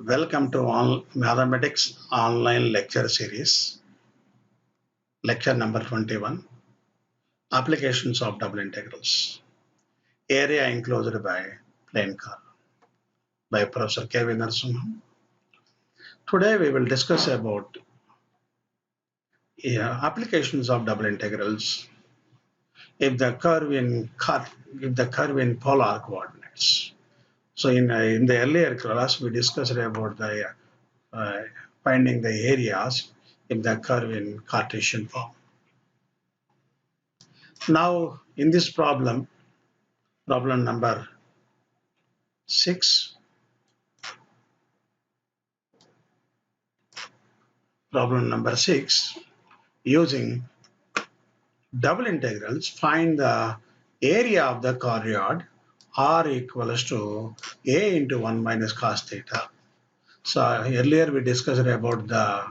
Welcome to all Mathematics Online Lecture Series, lecture number 21, Applications of Double Integrals, area enclosed by plane curve by Professor K.V. Narasimhan. Today we will discuss about applications of double integrals if the curve in polar coordinates. So in the earlier class we discussed about the uh, finding the areas if the curve in Cartesian form. Now, in this problem number 6, using double integrals, find the area of the choroid r equals to a into 1 minus cos theta. So earlier we discussed about the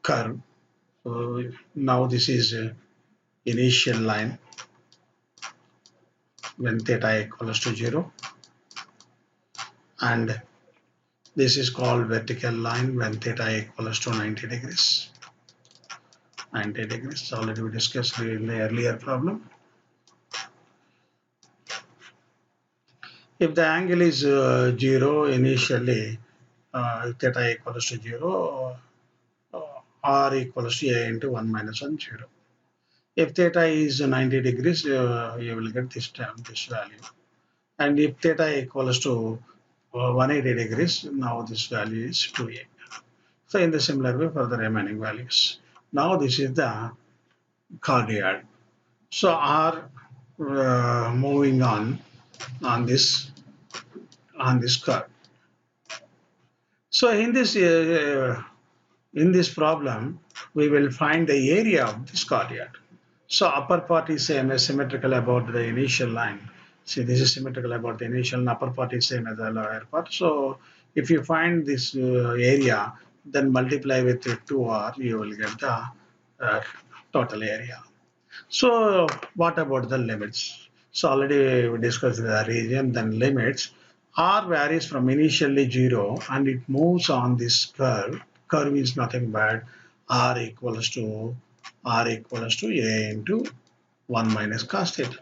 curve. Now this is initial line when theta equals to 0, and this is called vertical line when theta equals to 90 degrees. 90 degrees already we discussed in the earlier problem. If the angle is 0 initially, theta equals to 0, r equals to a into 1 minus 1, 0. If theta is 90 degrees, you will get this term, this value. And if theta equals to 180 degrees, now this value is 2a. So in the similar way for the remaining values. Now this is the choroid. So r moving on this curve. So in this problem, we will find the area of this choroid. So upper part is same as symmetrical about the initial line. See, this is symmetrical about the initial, and upper part is same as the lower part. So if you find this area, then multiply with 2r, you will get the total area. So what about the limits? So already we discussed the region, then limits. R varies from initially 0 and it moves on this curve. Curve is nothing but R equals to A into 1 minus cos theta.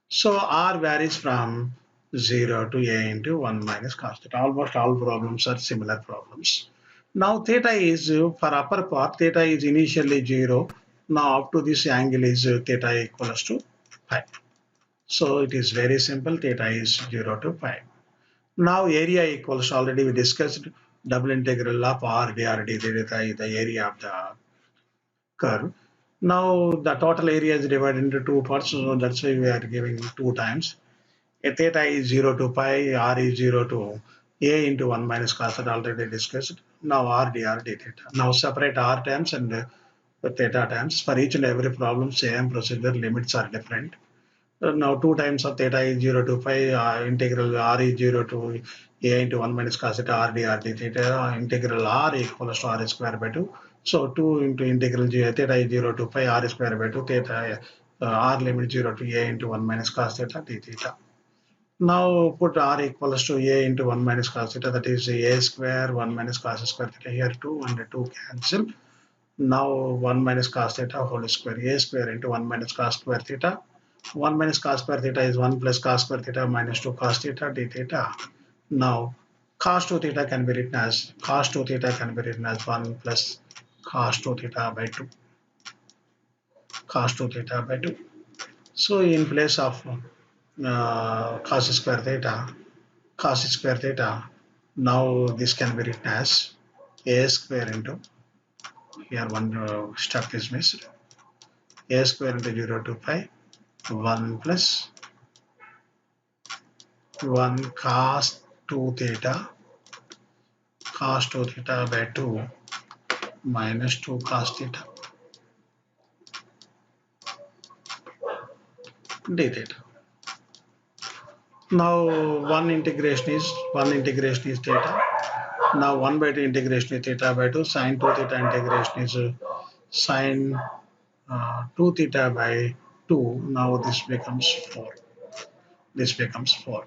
So R varies from 0 to A into 1 minus cos theta. Almost all problems are similar problems. Now theta is, for upper part, theta is initially 0. Now up to this angle is theta equals to pi. So it is very simple, theta is 0 to pi. Now area equals, already we discussed, double integral of r dr d theta is the area of the curve. Now the total area is divided into two parts, so that's why we are giving 2 times. Theta is 0 to pi, r is 0 to a into 1 minus cos theta, already discussed. Now r dr d theta. Now separate r terms and theta terms. For each and every problem, same procedure, limits are different. Now 2 times of theta is 0 to pi, integral r is 0 to a into 1 minus cos theta, r dr d theta, integral r equals to r square by 2. So 2 into integral theta is 0 to pi, r square by 2, theta r limit 0 to a into 1 minus cos theta d theta. Now put r equals to a into 1 minus cos theta, that is a square 1 minus cos square theta, here 2 and 2 cancel. Now 1 minus cos theta whole square, a square into 1 minus cos square theta. 1 minus cos square theta is 1 plus cos square theta minus 2 cos theta d theta. Now cos 2 theta can be written as 1 plus cos 2 theta by 2. Cos 2 theta by 2. So in place of cos square theta, now this can be written as a square into, here one step is missed, a square into 0 to pi 1 plus 1 cos 2 theta by 2 minus 2 cos theta d theta. Now one integration is theta. Now 1 by 2 integration is theta by 2. Sin 2 theta integration is sin 2 theta by 2. Now this becomes 4.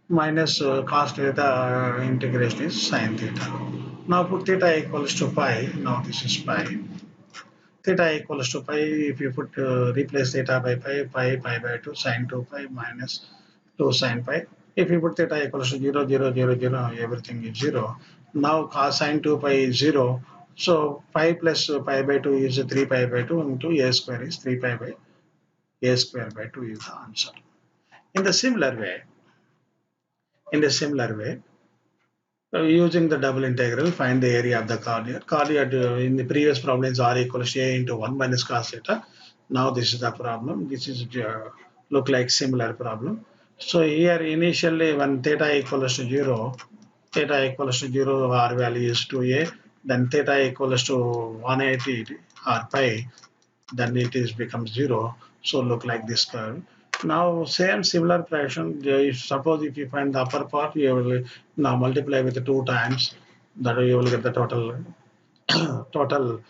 minus cos theta integration is sin theta. Now put theta equals to pi. Now this is pi. Theta equals to pi. If you put replace theta by pi, pi by 2 sin 2 pi minus 2 sin pi. If you put theta equals to 0, 0, 0, 0, everything is 0. Now cos sin 2 pi is 0. So pi plus pi by 2 is 3 pi by 2 into a square is 3 pi by a square by 2 is the answer. In the similar way, using the double integral, find the area of the chordioid. Chordioid in the previous problem is r equals to a into 1 minus cos theta. Now this is the problem. This is look like similar problem. So here initially when theta equals to 0, r value is 2a. Then theta equals to 180 r pi, then it is becomes 0. So look like this curve. Now same similar fraction, suppose if you find the upper part, you will now multiply with 2 times, that you will get the total total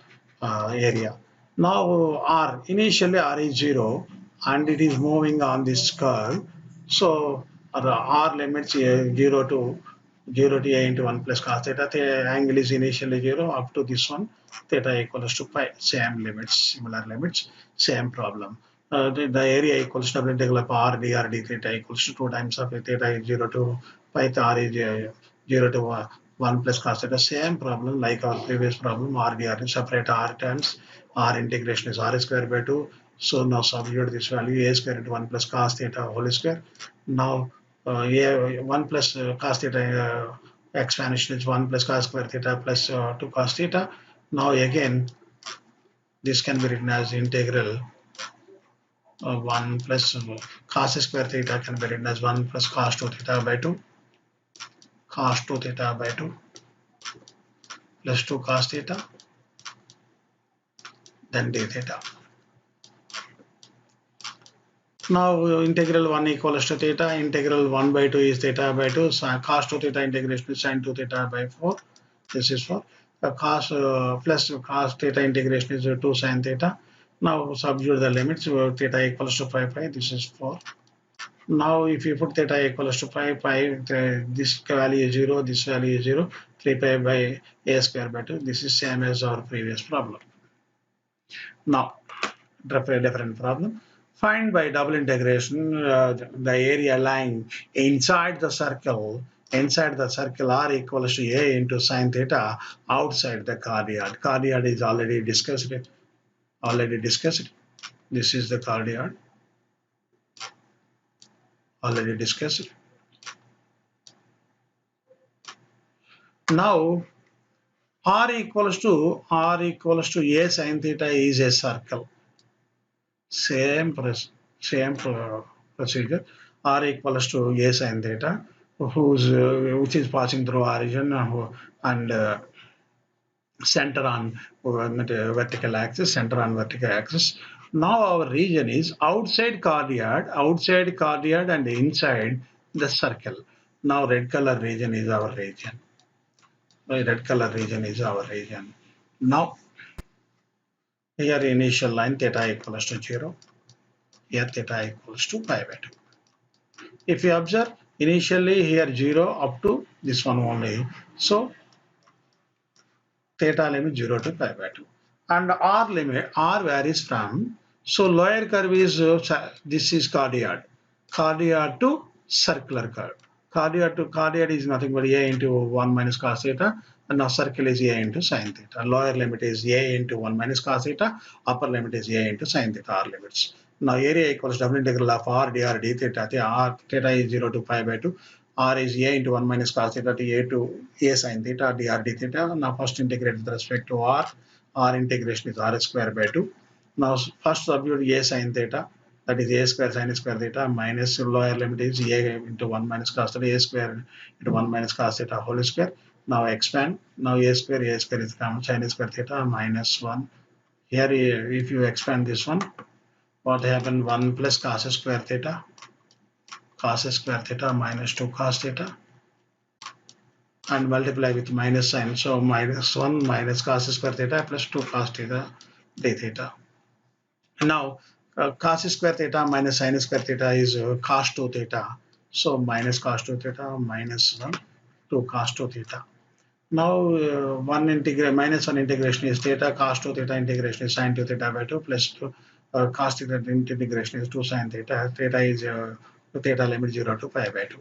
area. Now r, initially r is 0 and it is moving on this curve. So r limits 0 to a into 1 plus cos theta. The angle is initially 0 up to this one. Theta equals to pi. Same limits, similar limits, same problem. The area equals double integral of r dr d theta equals to 2 times of theta is 0 to pi, r is 0 to 1 plus cos theta. Same problem like our previous problem, r dr, separate r terms, r integration is r square by 2. So now substitute this value a square into 1 plus cos theta whole square. Now 1 plus cos theta expansion is 1 plus cos square theta plus 2 cos theta. Now again, this can be written as integral 1 plus cos square theta can be written as 1 plus cos 2 theta by 2, cos 2 theta by 2 plus 2 cos theta, then d theta. Now integral 1 equals to theta, integral 1 by 2 is theta by 2, so cos 2 theta integration is sin 2 theta by 4. This is for cos plus cos theta integration is 2 sin theta. Now substitute the limits, theta equals to pi pi, this is 4. Now if you put theta equals to pi, this value is 0, this value is 0, 3 pi by a square by 2. This is same as our previous problem. Now, different problem. Find by double integration the area lying inside the circle. Inside the circle, r equals to a into sin theta outside the chordioid. Chordioid is already discussed. This is the chordioid. Already discussed. Now r equals to a sin theta is a circle. Same procedure. R equals to a sin theta, which is passing through origin and center on vertical axis. Now our region is outside chordioid and inside the circle. Now red color region is our region. Now here initial line theta equals to 0. Here theta equals to pi by 2. If you observe, initially here 0 up to this one only. So theta limit 0 to pi by 2. And r limit, r varies from, so lower curve is, this is chordioid to circular curve. Chordioid is nothing but a into 1 minus cos theta, and now circle is a into sin theta. Lower limit is a into 1 minus cos theta, upper limit is a into sin theta, r limits. Now area equals double integral of r dr d theta. R theta is 0 to pi by 2. R is a into 1 minus cos theta to a to a sin theta dr d theta. Now first integrate with respect to r. R integration is r square by 2. Now first substitute a sin theta, that is a square sin square theta minus lower limit is a into 1 minus cos theta, a square into 1 minus cos theta whole square. Now expand. Now a square is common, sin square theta minus 1. Here if you expand this one, what happened? 1 plus cos square theta minus 2 cos theta, and multiply with minus sign. So minus 1 minus cos square theta plus 2 cos theta d theta. Now cos square theta minus sin square theta is cos 2 theta. So minus cos 2 theta minus 1 to cos 2 theta. Now minus 1 integration is theta, cos 2 theta integration is sin 2 theta by 2 plus 2, cos theta integration is 2 sin theta. Theta is theta limit 0 to pi by 2.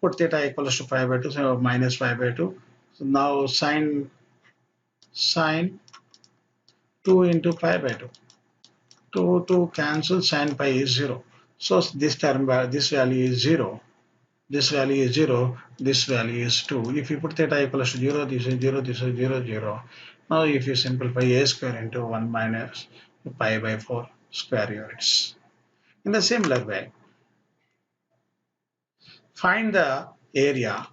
Put theta equals to pi by 2, so minus pi by 2. So now sin 2 into pi by 2. 2 cancel, sin pi is 0. So this term, this value is 0. This value is 0, this value is 2. If you put theta equals to 0, this is 0, this is 0, 0. Now if you simplify a square into 1 minus pi by 4 square units. In the similar way, find the area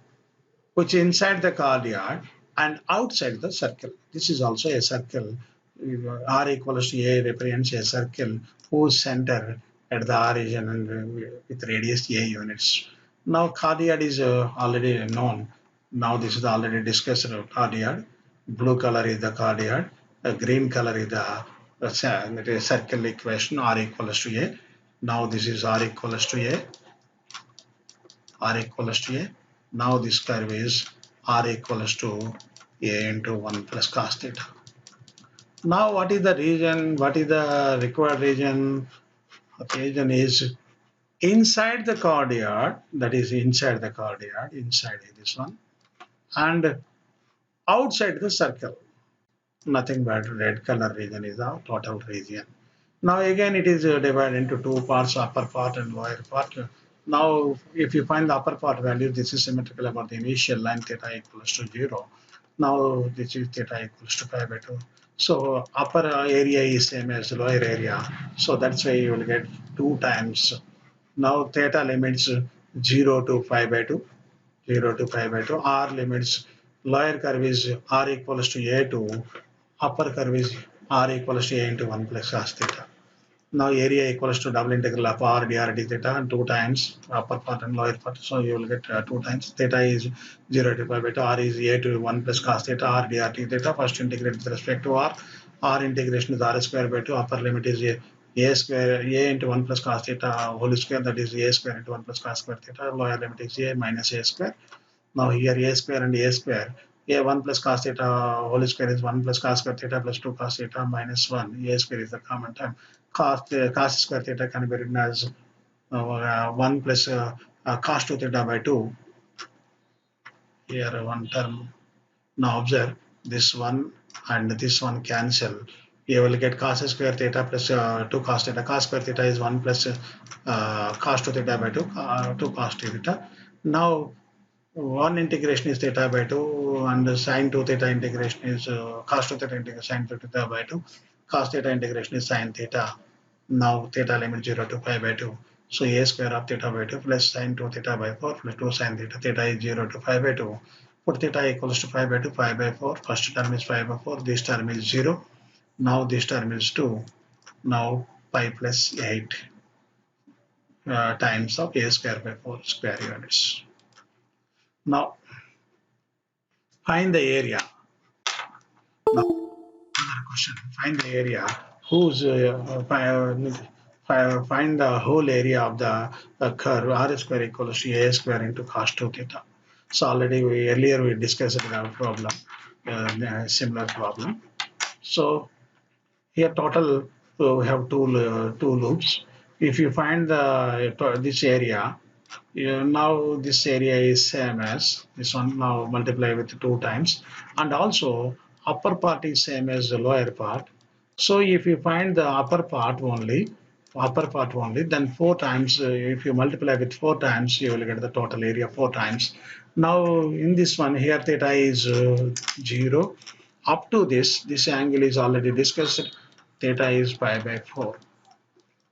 which is inside the chord and outside the circle. This is also a circle. R equals to A represents a circle whose center at the origin and with radius A units. Now chord is already known. Now this is already discussed chord. Blue color is the chord. Green color is the circle equation R equals to A. Now this is R equals to A. R equals to A. Now this curve is R equals to A into 1 plus cos theta. Now what is the region? What is the required region? The region is inside the chord, that is inside the chord, inside this one, and outside the circle. Nothing but red color region is the total region. Now again it is divided into two parts, upper part and lower part. Now if you find the upper part value, this is symmetrical about the initial line theta equals to 0. Now this is theta equals to pi by 2. So upper area is same as lower area. So that's why you will get 2 times. Now theta limits 0 to pi by 2. 0 to pi by 2. R limits lower curve is R equals to A2. Upper curve is R equals to A into 1 plus cos theta. Now area equals to double integral of R dr d theta and 2 times upper part and lower part. So you will get 2 times. Theta is 0 to pi by 2. R is A to 1 plus cos theta. R dr d theta. First integrate with respect to R. R integration is R square by 2. Upper limit is A square, A into 1 plus cos theta whole square. That is A square into 1 plus cos square theta. Lower limit is A minus A square. Now here A square and A square. A 1 plus cos theta whole square is 1 plus cos square theta plus 2 cos theta minus 1. A square is the common term. Cos square theta can be written as 1 plus cos 2 theta by 2. Here one term. Now observe this one and this one cancel. You will get cos square theta plus 2 cos theta. Cos square theta is 1 plus cos 2 theta by 2, 2 cos theta. Now one integration is theta by 2 and sine 2 theta integration is cos 2 theta integration sine 2 theta by 2. Cos theta integration is sine theta. Now theta limit 0 to pi by 2. So a square of theta by 2 plus sine 2 theta by 4 plus 2 sine theta. Theta is 0 to pi by 2. Put theta equals to pi by 2, pi by 4. First term is pi by 4. This term is 0. Now this term is 2. Now pi plus 8 times of a square by 4 square units. Now find the area. Now another question. Find the area whose find the whole area of the curve r square equals to a square into cos 2 theta. So already earlier we discussed the problem, similar problem. So here total we have two loops. If you find this area, now this area is same as this one. Now multiply with 2 times, and also upper part is same as the lower part. So if you find the upper part only, then 4 times. If you multiply with 4 times, you will get the total area 4 times. Now in this one here, theta is 0. Up to this angle is already discussed. Theta is pi by 4.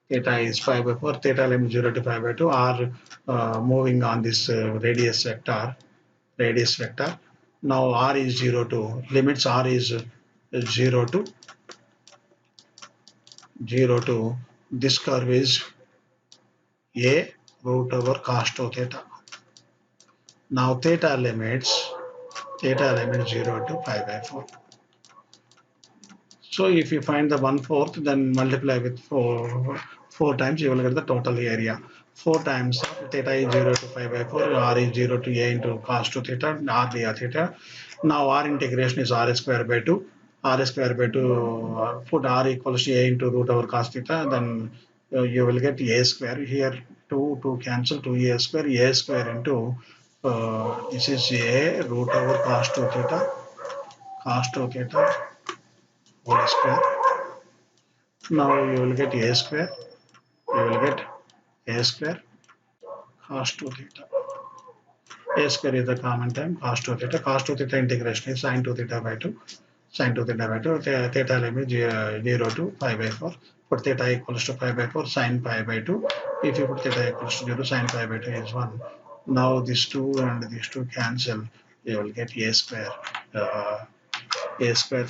Theta is pi by 4. Theta limit 0 to pi by 2 are moving on this radius vector. Now r is 0 to limits r is 0 to 0 to this curve is a root over cos 2 theta. Now theta limits 0 to pi by 4. So if you find the 1/4, then multiply with 4 times, you will get the total area. 4 times theta is 0 to pi by 4, r is 0 to a into cos 2 theta, r dr theta. Now r integration is r square by 2. R square by 2, put r equals to a into root over cos theta, then you will get a square. Here 2 cancel, 2a square into this is a root over cos 2 theta whole square. Now you will get a square, you will get a square cos 2 theta. A square is the common term, cos 2 theta. Cos 2 theta integration is sin 2 theta by 2. Sin 2 theta by 2. Theta limit 0 to pi by 4. Put theta equals to pi by 4, sin pi by 2. If you put theta equals to 0, sin pi by 2 is 1. Now these 2 and these 2 cancel. You will get a square. A square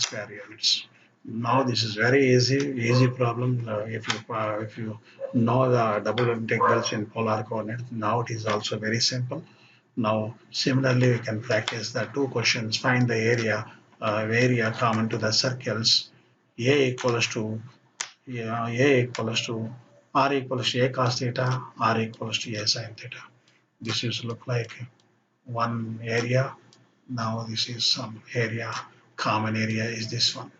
units. Now this is very easy problem. If you know the double integrals in polar coordinates, now it is also very simple. Now similarly we can practice the two questions. Find the area common to the circles. A equals to A equals to R equals to A cos theta, R equals to A sin theta. This is look like one area. Now this is some area. Common area is this one.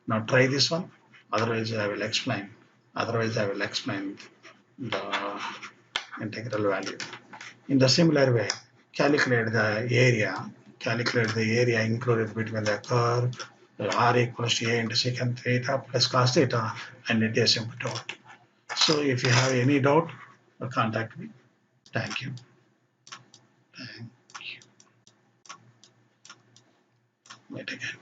Now try this one. Otherwise I will explain. Otherwise I will explain the integral value. In the similar way, calculate the area. Calculate the area included between the curve r equals to a into secant theta plus cos theta and it is asymptote. So if you have any doubt, contact me. Thank you. Thank you. Wait again.